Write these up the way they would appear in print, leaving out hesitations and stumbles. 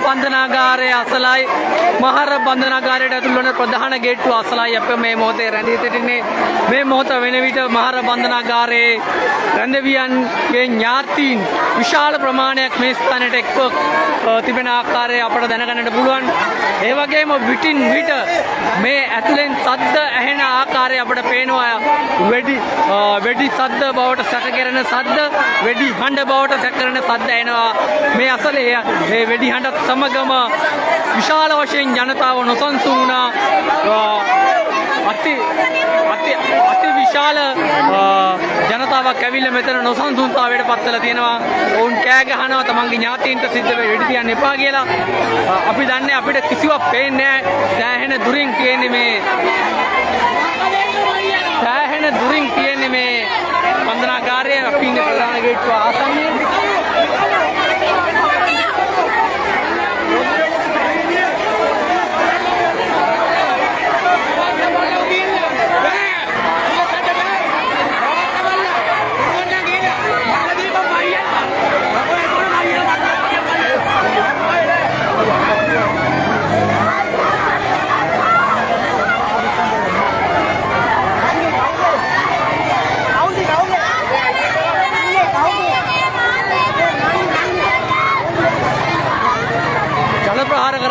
බන්ධනාගාරයේ අසලයි මහර බන්ධනාගාරයට ඇතුළු වන ප්‍රධාන ගේට්ටුව අසලයි අප මේ මොහොතේ රැඳී සිටින්නේ. මේ මොහොත වෙන විට මහර බන්ධනාගාරයේ රැඳවියන්ගේ ඥාතීන් විශාල ප්‍රමාණයක් මේ ස්ථානයට එක්ව තිබෙන ආකාරය අපට දැනගන්නට පුළුවන්. ඒ වගේම විටින් විට මේ ඇතුලෙන් සද්ද ඇහෙන ආකාරය අපට පේනවා. වෙඩි සද්ද බවට සැකකරන සද්ද, වෙඩි හඬ බවට සැකකරන සද්ද එනවා. මේ අසලේ මේ වෙඩි හඬත් සමගම විශාල වශයෙන් ජනතාව නොසන්සුන් වුණා. අති විශාල ජනතාවක් ඇවිල්ලා මෙතන නොසන්සුන්තාවයට පත් වෙලා තියෙනවා. ඔවුන් කෑ ගහනවා තමන්ගේ ඥාතීන්ට සිද්ධ වෙඩි තියන්න එපා කියලා. අපි දන්නේ අපිට කිසිවක් පේන්නේ නැහැ. සෑහෙන දුරින් තියෙන්නේ මේ බන්ධනාගාරයේ අපි ඉන්නේ ප්‍රධාන ගේට්ටුව ආසන්නයේ.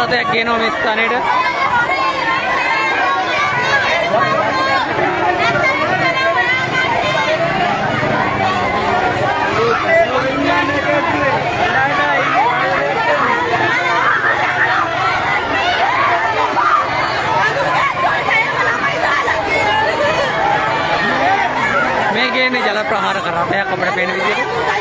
රථයක් ගේනවා මේ ස්ථානයට. මේ ගේන්නේ ජල ප්‍රහාර රථයක් අපිට පේන විදිහට.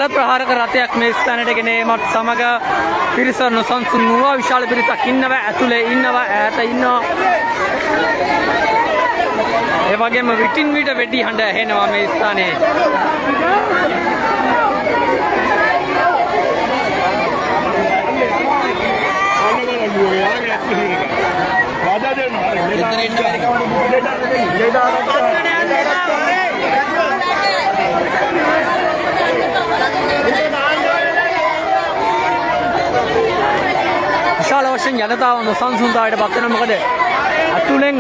බල ප්‍රහාරක රථයක් මේ ස්ථානයට ගෙන ඒමත් සමග පිරිස නොසන්සුන් වූවා. විශාල පිරිසක් ඉන්නවා, ඇතුලේ ඉන්නවා, ඈත ඉන්නවා. ඒ වගේම විටින් විට වෙඩි හඬ ඇහෙනවා මේ ස්ථානයේ. විශාල වශයෙන් ජනතාව නොසන්සුන්තාවයට පත් වෙනවා. මොකද අතුලෙන්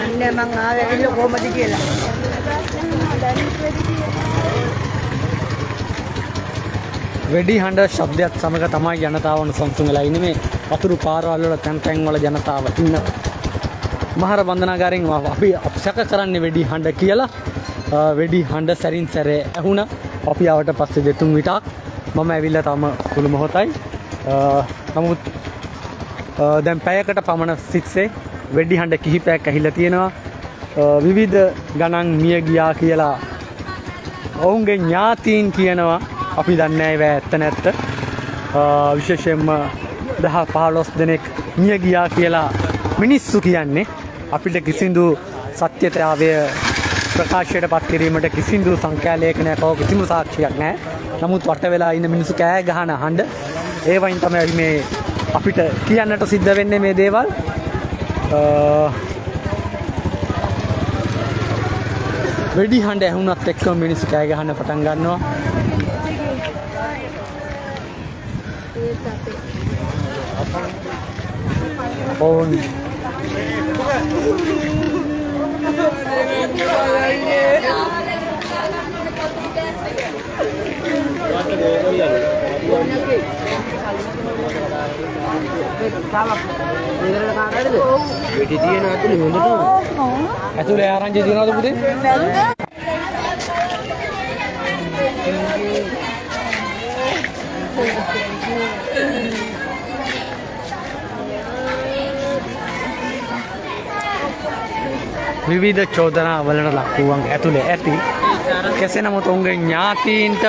යන්නේ මං ආවෙ කොහොමද කියලා. වෙඩි හඬ ශබ්දයක් සමග තමයි ජනතාව නොසන්සුන් වෙලා ඉන්නේ. මේ වතුරු පාරවල් වල තැන් තැන් වල ජනතාව ඉන්න. මහර බන්ධනාගාරයෙන් අපි සැක කරන්නේ වෙඩි හඬ කියලා. වෙඩි හඬ සැරින් සැරේ ඇහුණා. අපි ආවට පස්සේ දෙතුන් විටක් මම ඇවිල්ලා තම සුළු මොහොතයි. නමුත් දැන් පැයකට පමණ සිටසේ වෙඩි හඬ කිහිපයක් ඇහිලා තියෙනවා. විවිධ ගණන් මිය ගියා කියලා ඔවුන්ගේ ඥාතීන් කියනවා. අපි දන්නේ නැහැ ඒවා ඇත්ත නැත්ත. විශේෂයෙන්ම 10-15 දෙනෙක් මිය ගියා කියලා මිනිස්සු කියන්නේ. අපිට කිසිදු සත්‍යතාවය ප්‍රකාශයට පත් කිරීමට කිසිදු සංඛ්‍යා ලේඛනයක් හෝ කිසිම සාක්ෂියක් නැහැ. නමුත් වට වෙලා ඉන්න මිනිස්සු කෑ ගහන හඬ ඒවයින් තමයි මේ අපිට කියන්නට සිද්ධ වෙන්නේ මේ දේවල්. වෙඩි හඬ ඇහුණත් එක්කම මිනිස්සු කෑ ගහන්න පටන් ගන්නවා. ඔවුන් ඇතුලේ ආරංචි තියනවද පුතේ? විවිධ චෝදනා වලට ලක් වූවන් ඇතුලේ ඇති. කෙසේ නමුත් ඔවුන්ගේ ඥාතීන්ට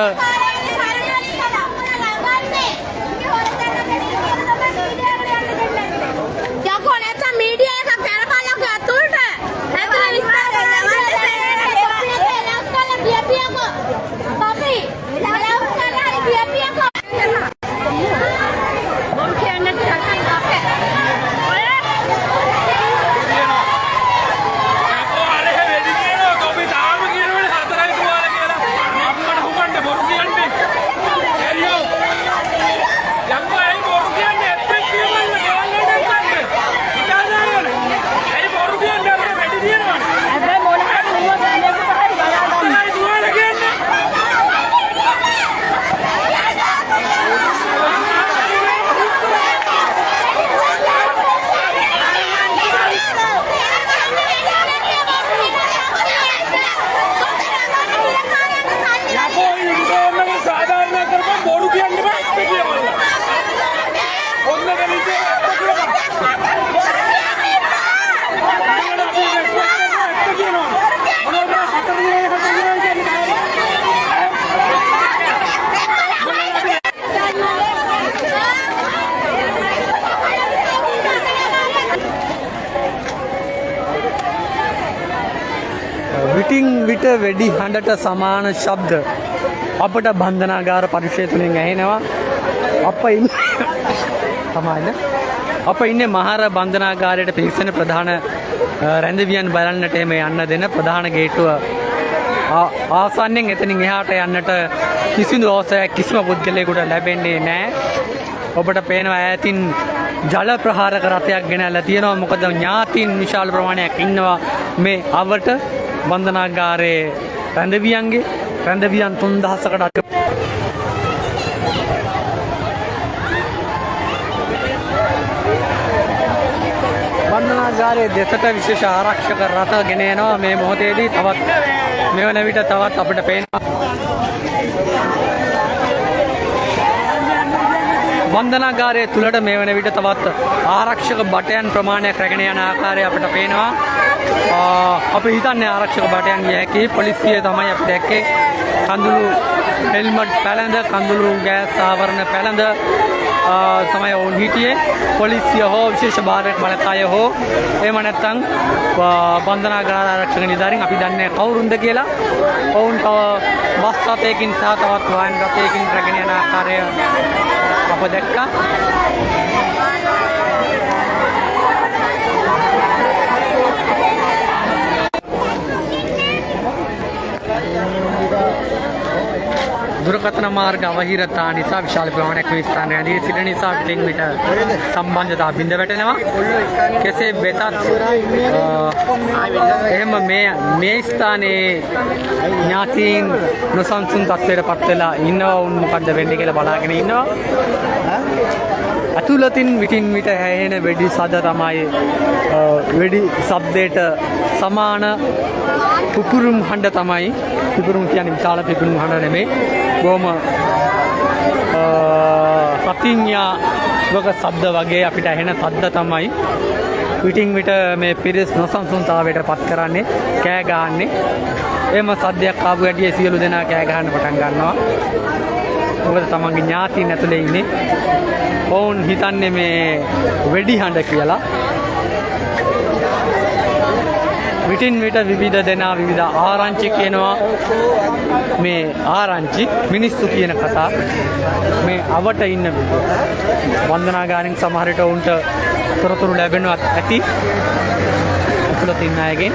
විටින් විට වෙඩි හඬට සමාන ශබ්ද අපට බන්ධනාගාර පරිශ්‍රය තුලින් ඇහෙනවා. අප ඉන්නේ මහර බන්ධනාගාරයට පිවිසෙන ප්‍රධාන රැඳවියන් බලන්නට මේ යන්න දෙන ප්‍රධාන ගේට්ටුව ආසන්නෙන් එතනින් එහාට යන්නට කිසිදු අවසරයක් කිසිම පුද්ගලයෙකුට ලැබෙන්නේ නැහැ. ඔබට පේනවා ඈතින් ජල ප්‍රහාරක රථයක් ගෙනල්ලා තියෙනවා. මොකද ඥාතීන් විශාල ප්‍රමාණයක් ඉන්නවා මේ අවට බන්ධනාගාරයේ රැඳවියන් 3000කට බන්ධනාගාරයේ දෙසට විශේෂ ආරක්ෂක රථ ගෙන එනවා. මේ මොහොතේදී තවත් මෙවන විට තවත් අපිට පේනවා බන්ධනාගාරයේ තුලට මේ වන විට තවත් ආරක්ෂක බටයන් ප්‍රමාණයක් රැගෙන යන ආකාරය අපිට පේනවා. අපි හිතන්නේ ආරක්ෂක බටයන් විය හැකි පොලිසිය තමයි අපි දැක්කේ. කඳුළු හෙල්මට් පැළඳ කඳුළු ගෑස් ආවරණ පැළඳ තමයි ඔවුන් හිටියේ. පොලිසිය හෝ විශේෂ බලකාය හෝ එහෙම නැත්නම් බන්ධනාගාර ආරක්ෂක නිලධාරීන් අපි දන්නේ කවුරුන්ද කියලා. ඔවුන් තව බස් රථයකින් සහ තවත් වාහන රථයකින් රැගෙන යන ආකාරය අප දැක්කා. දුරකථන මාර්ග අවහිරතා නිසා විශාල ප්‍රමාණයක් මේ ස්ථානයේ ඇදී සිටින නිසා පිටින් විට සම්බන්ධතා බිඳ වැටෙනවා. කෙසේ වෙතත් එහෙම මේ ස්ථානයේ ඥාතීන් නොසන්සුන් තත්ත්වයට පත් වෙලා ඉන්නවා. උන් මොකද්ද වෙන්නේ කියලා බලාගෙන ඉන්නවා. අතුලතින් විටින් විට හැහෙන වෙඩි සද තමයි වෙඩි ශබ්දයට සමාන පුපුරුම් හඬ තමයි. පුපුරුම් කියන්නේ විශාල පුපුරුම් හඬ නෙමෙයි. බොහොම ප්‍රතිඥා වක ශබ්ද වගේ අපිට ඇහෙන ශබ්ද තමයි විටින් විට මේ පිරිස් නොසන්සුන්තාවයට පත් කරන්නේ, කෑ ගහන්නේ. එහෙම සද්දයක් ආපු හැටි සියලු දෙනා කෑ ගහන්න පටන් ගන්නවා. මොකද තමන්ගේ ඥාතීන් ඇතුලේ ඉන්නේ. ඔවුන් හිතන්නේ මේ වෙඩි හඬ කියලා. විටින් විට විවිධ දෙනා විවිධ ආරංචි කියනවා. මේ ආරංචි මිනිස්සු කියන කතා මේ අවට ඉන්න වන්දනාගාරෙන් සමහර විට උන්ට තොරතුරු ලැබෙනවත් ඇති. අතුලත ඉන්න අයගෙන්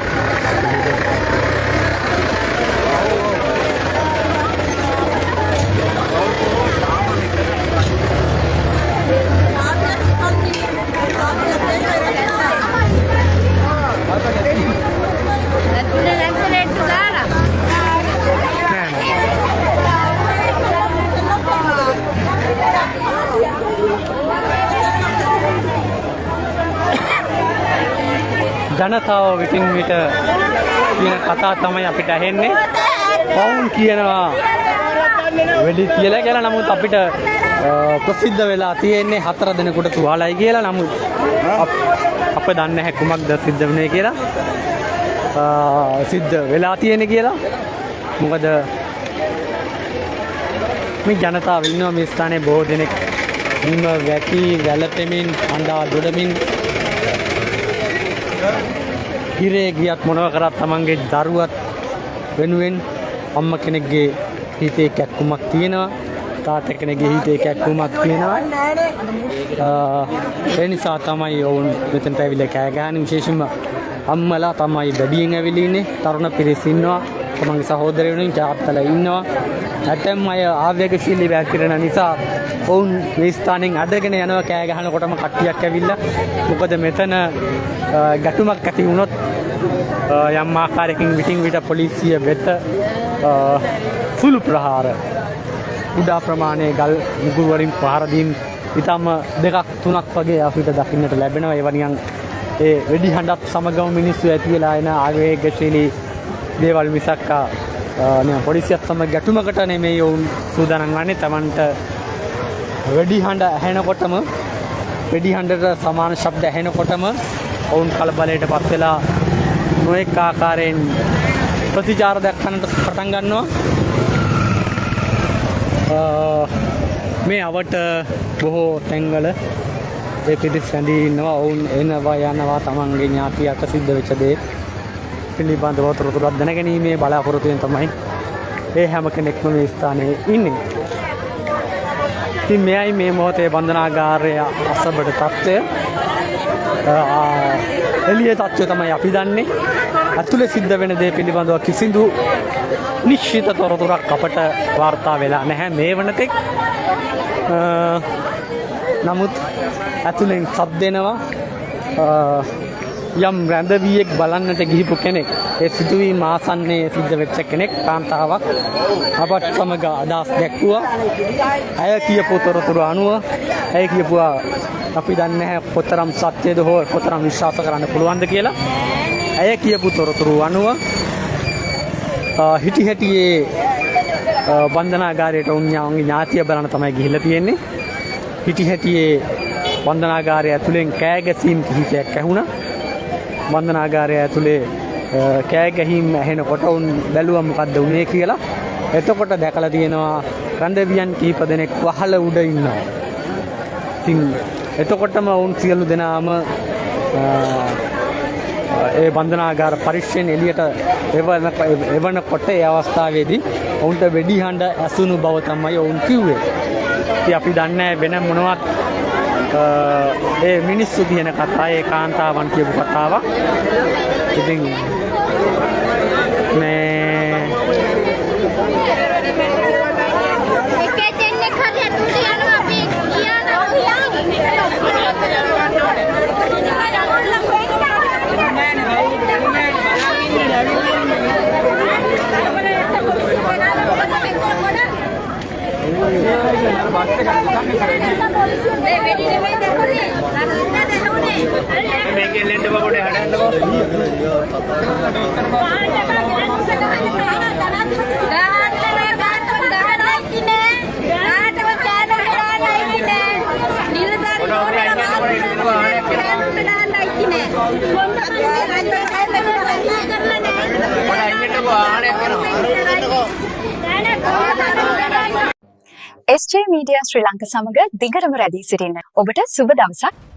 ජනතාව විටින් විට කියන කතා තමයි අපිට ඇහෙන්නේ. ඔවුන් කියනවා වෙඩි කියලා. නමුත් අපිට ප්‍රසිද්ධ වෙලා තියෙන්නේ 4 දිනකට තුවාලයි කියලා. නමුත් අප දන්නේ නැහැ කුමක්ද සිද්ධ වෙන්නේ කියලා. සිද්ධ වෙලා තියෙන්නේ කියලා. මොකද මේ ජනතාව ඉන්නවා මේ ස්ථානයේ බොහෝ දෙනෙක් හිම වැටි වැළපෙමින් අඬා දොඩමින් හිරේ ගියත් මොනව කරත් තමන්ගේ දරුවත් වෙනුවෙන් අම්මා කෙනෙක්ගේ හිතේ කැක්කුමක් තියෙනවා. තාත්තා කෙනෙක්ගේ හිතේ කැක්කුමක් තියෙනවා. ඒ නිසා තමයි ඔවුන් මෙතනට ඇවිල්ලා කෑ ගහන්නේ. විශේෂයෙන්ම අම්මලා තමයි වැඩියෙන් ඇවිල්ලා ඉන්නේ. තරුණ පිරිස ඉන්නවා. තමන්ගේ සහෝදරයෝනේ තාත්තලා ඉන්නවා. ඇතැම් අය ආවේගශීලී වැක්කිරෙන නිසා ඔවුන් මේ ස්ථානෙන් අදගෙන යනවා කෑ ගහනකොටම කට්ටියක් ඇවිල්ලා. මොකද මෙතන ගැටුමක් ඇති වුණොත් යම් ආකාරයකින් විටින් විට පොලිසිය වෙත සුළු ප්‍රහාර උඩා ප්‍රමාණයේ ගල් මුගුරු වලින් පහර දීම් ඊටම 2-3ක් වගේ අපිට දකින්නට ලැබෙනවා. ඒ වනියන් ඒ වෙඩි හඬත් සමගම මිනිස්සු ඇති වෙලා එන ආවේගශීලී දේවල් මිසක් පොලිසියත් සමග ගැටුමකට නෙමෙයි ඔවුන් සූදානම් වන්නේ. Tamanට වෙඩි හඬ ඇහෙනකොටම වෙඩි හඬට සමාන ශබ්ද ඇහෙනකොටම ඔවුන් කලබලයට පත් වෙලා නොඑක ආකාරයෙන් ප්‍රතිචාර දක්වන්නට පටන් ගන්නවා. මේ අවට බොහෝ තැන්වල ඒ පිරිස් රැඳී ඉන්නවා. ඔවුන් එනවා යනවා තමන්ගේ ඥාතියට සිද්ධ වෙච්ච දේ පිළිබඳව තොරතුරක් දැනගැනීමේ බලාපොරොත්තුවෙන් තමයි ඒ හැම කෙනෙක්ම මේ ස්ථානයේ ඉන්නේ. ඉතින් මෙයයි මේ මොහොතේ බන්ධනාගාරයේ අසබඩ තත්ත්වය. එළියේ තත්ත්වය තමයි අපි දන්නේ. ඇතුලේ සිද්ධ වෙන දේ පිළිබඳව කිසිදු නිශ්චිත තොරතුරක් අපට වාර්තා වෙලා නැහැ මේ වනතෙක්. නමුත් ඇතුලෙන් සබ් දෙනවා. යම් රැඳවියෙක් බලන්නට ගිහිපු කෙනෙක් ඒ සිදුවීම් ආසන්නයේ සිද්ධ වෙච්ච කෙනෙක් කාන්තාවක් අපත් සමග අදහස් දැක්වුවා. ඇය කියපු තොරතුරු අනුව ඇය කියපුවා අපි දන්නේ නැහැ කොතරම් සත්‍යද හෝ කොතරම් විශ්වාස කරන්න පුළුවන්ද කියලා. ඇය කියපු තොරතුරු අනුව හිටි හැටියේ බන්ධනාගාරයට උන්යාගේ ඥාතිය බලන්න තමයි ගිහිල්ලා තියෙන්නේ. හිටි හැටියේ බන්ධනාගාරය ඇතුලෙන් කෑ ගැසීම් කිහිපයක් ඇහුණා. බන්ධනාගාරය ඇතුලේ කෑ ගැහිම් ඇහෙනකොට උන් බැලුවා මොකද්ද වුනේ කියලා. එතකොට දැකලා තියෙනවා රන්දවියන් කිහිප දෙනෙක් වහල උඩ ඉන්නවා. ඉතින් එතකොටම උන් සියලු දෙනාම ඒ බන්ධනාගාර පරිශ්‍රයෙන් එළියට එවනකොට ඒ අවස්ථාවේදී ඔවුන්ට වෙඩි හඬ ඇසුණු බව තමයි ඔවුන් කිව්වේ. ඉතින් අපි දන්නේ වෙන මොනවත් ඒ මිනිස්සු කියන කතා ඒ කාන්තාවන් කියපු කතාවක්. ඉතින් මේ එකේ දෙන්නේ හරි අතුට යනවා අපි මේකෙන් ලෙන්ඩ බබුඩේ හදන්නකෝ. SJ Media ශ්‍රී ලංකා සමග දිගටම රැඳී සිටින්න. ඔබට සුබ දවසක්.